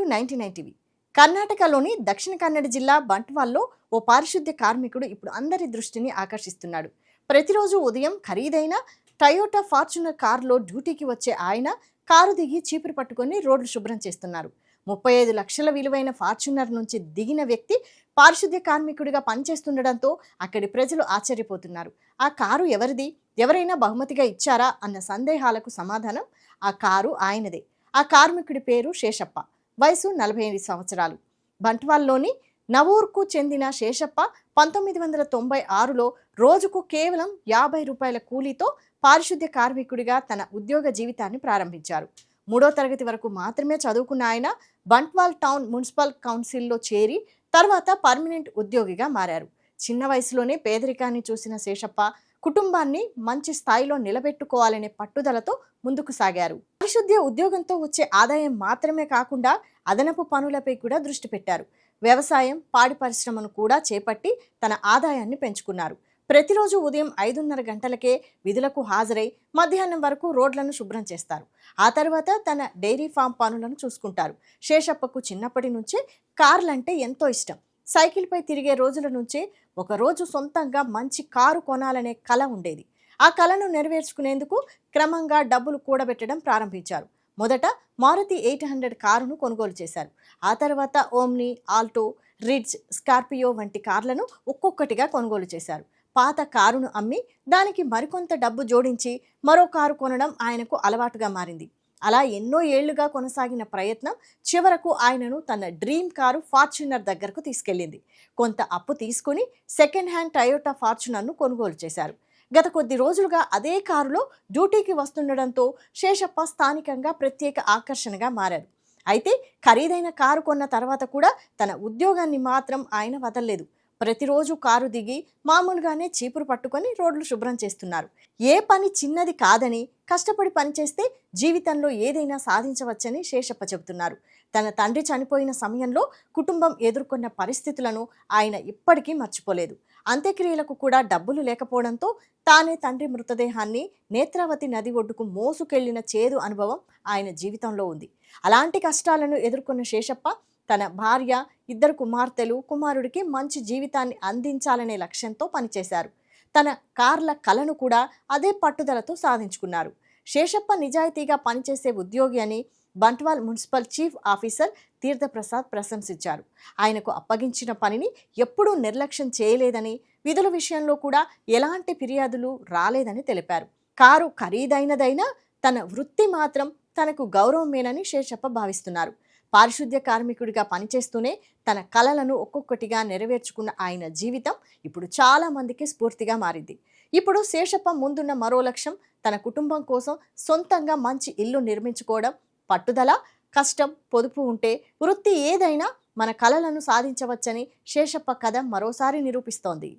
Welcome to 99 TV. కర్ణాటకలోని దక్షిణ కన్నడ జిల్లా బంట్వాల్లో ఓ పారిశుద్ధ్య కార్మికుడు ఇప్పుడు అందరి దృష్టిని ఆకర్షిస్తున్నాడు. ప్రతిరోజు ఉదయం ఖరీదైన టయోటా ఫార్చునర్ కారులో డ్యూటీకి వచ్చే ఆయన కారు దిగి చీపురు పట్టుకొని రోడ్లు శుభ్రం చేస్తున్నారు. 35 లక్షల విలువైన ఫార్చునర్ నుంచి దిగిన వ్యక్తి పారిశుద్ధ్య కార్మికుడిగా పనిచేస్తుండడంతో అక్కడి ప్రజలు ఆశ్చర్యపోతున్నారు. ఆ కారు ఎవరిది, ఎవరైనా బహుమతిగా ఇచ్చారా అన్న సందేహాలకు సమాధానం ఆ కారు ఆయనదే. ఆ కార్మికుడి పేరు శేషప్ప. వయసు 45 సంవత్సరాలు. బంట్వాల్లోని నవూర్కు చెందిన శేషప్ప 1996లో రోజుకు కేవలం 50 రూపాయల కూలీతో పారిశుద్ధ్య కార్మికుడిగా తన ఉద్యోగ జీవితాన్ని ప్రారంభించారు. 3వ తరగతి వరకు మాత్రమే చదువుకున్న ఆయన బంట్వాల్ టౌన్ మున్సిపల్ కౌన్సిల్లో చేరి తర్వాత పర్మనెంట్ ఉద్యోగిగా మారారు. చిన్న వయసులోనే పేదరికాన్ని చూసిన శేషప్ప కుటుంబాన్ని మంచి స్థాయిలో నిలబెట్టుకోవాలనే పట్టుదలతో ముందుకు సాగారు. పారిశుద్ధ్య ఉద్యోగంతో వచ్చే ఆదాయం మాత్రమే కాకుండా అదనపు పనులపై కూడా దృష్టి పెట్టారు. వ్యవసాయం, పాడి పరిశ్రమను కూడా చేపట్టి తన ఆదాయాన్ని పెంచుకున్నారు. ప్రతిరోజు ఉదయం 5:30 గంటలకే విధులకు హాజరై మధ్యాహ్నం వరకు రోడ్లను శుభ్రం చేస్తారు. ఆ తర్వాత తన డైరీ ఫామ్ పనులను చూసుకుంటారు. శేషప్పకు చిన్నప్పటి నుంచే కార్లంటే ఎంతో ఇష్టం. సైకిల్పై తిరిగే రోజుల నుంచే ఒకరోజు సొంతంగా మంచి కారు కొనాలనే కల ఉండేది. ఆ కలను నెరవేర్చుకునేందుకు క్రమంగా డబ్బులు కూడబెట్టడం ప్రారంభించారు. మొదట మారుతి 800 కారును కొనుగోలు చేశారు. ఆ తర్వాత ఓమ్ని, ఆల్టో, రిడ్జ్, స్కార్పియో వంటి కార్లను ఒక్కొక్కటిగా కొనుగోలు చేశారు. పాత కారును అమ్మి దానికి మరికొంత డబ్బు జోడించి మరో కారు కొనడం ఆయనకు అలవాటుగా మారింది. అలా ఎన్నో ఏళ్లుగా కొనసాగిన ప్రయత్నం చివరకు ఆయనను తన డ్రీమ్ కారు ఫార్చునర్ దగ్గరకు తీసుకెళ్లింది. కొంత అప్పు తీసుకుని సెకండ్ హ్యాండ్ టయోటా ఫార్చునర్ను కొనుగోలు చేశారు. గత కొద్ది రోజులుగా అదే కారులో డ్యూటీకి వస్తుండడంతో శేషప్ప స్థానికంగా ప్రత్యేక ఆకర్షణగా మారారు. అయితే ఖరీదైన కారు కొన్న తర్వాత కూడా తన ఉద్యోగాన్ని మాత్రం ఆయన వదలలేదు. ప్రతిరోజు కారు దిగి మామూలుగానే చీపురు పట్టుకొని రోడ్లు శుభ్రం చేస్తున్నారు. ఏ పని చిన్నది కాదని, కష్టపడి పనిచేస్తే జీవితంలో ఏదైనా సాధించవచ్చని శేషప్ప చెబుతున్నారు. తన తండ్రి చనిపోయిన సమయంలో కుటుంబం ఎదుర్కొన్న పరిస్థితులను ఆయన ఇప్పటికీ మర్చిపోలేదు. అంత్యక్రియలకు కూడా డబ్బులు లేకపోవడంతో తానే తండ్రి మృతదేహాన్ని నేత్రావతి నది ఒడ్డుకు మోసుకెళ్లిన చేదు అనుభవం ఆయన జీవితంలో ఉంది. అలాంటి కష్టాలను ఎదుర్కొన్న శేషప్ప తన భార్య, 2 కుమార్తెలు, కుమారుడికి మంచి జీవితాన్ని అందించాలనే లక్ష్యంతో పనిచేశారు. తన కార్ల కలను కూడా అదే పట్టుదలతో సాధించుకున్నారు. శేషప్ప నిజాయితీగా పనిచేసే ఉద్యోగి అని బంట్వాల్ మున్సిపల్ చీఫ్ ఆఫీసర్ తీర్థప్రసాద్ ప్రశంసించారు. ఆయనకు అప్పగించిన పనిని ఎప్పుడూ నిర్లక్ష్యం చేయలేదని, విధుల విషయంలో కూడా ఎలాంటి ఫిర్యాదులు రాలేదని తెలిపారు. కారు ఖరీదైనదైనా తన వృత్తి మాత్రం తనకు గౌరవమేనని శేషప్ప భావిస్తున్నారు. పారిశుద్ధ్య కార్మికుడిగా పనిచేస్తూనే తన కలలను ఒక్కొక్కటిగా నెరవేర్చుకున్న ఆయన జీవితం ఇప్పుడు చాలా మందికి స్ఫూర్తిగా మారింది. ఇప్పుడు శేషప్ప ముందున్న మరో లక్ష్యం తన కుటుంబం కోసం సొంతంగా మంచి ఇల్లు నిర్మించుకోవడం. పట్టుదల, కష్టం, పొదుపు ఉంటే వృత్తి ఏదైనా మన కలలను సాధించవచ్చని శేషప్ప కథ మరోసారి నిరూపిస్తోంది.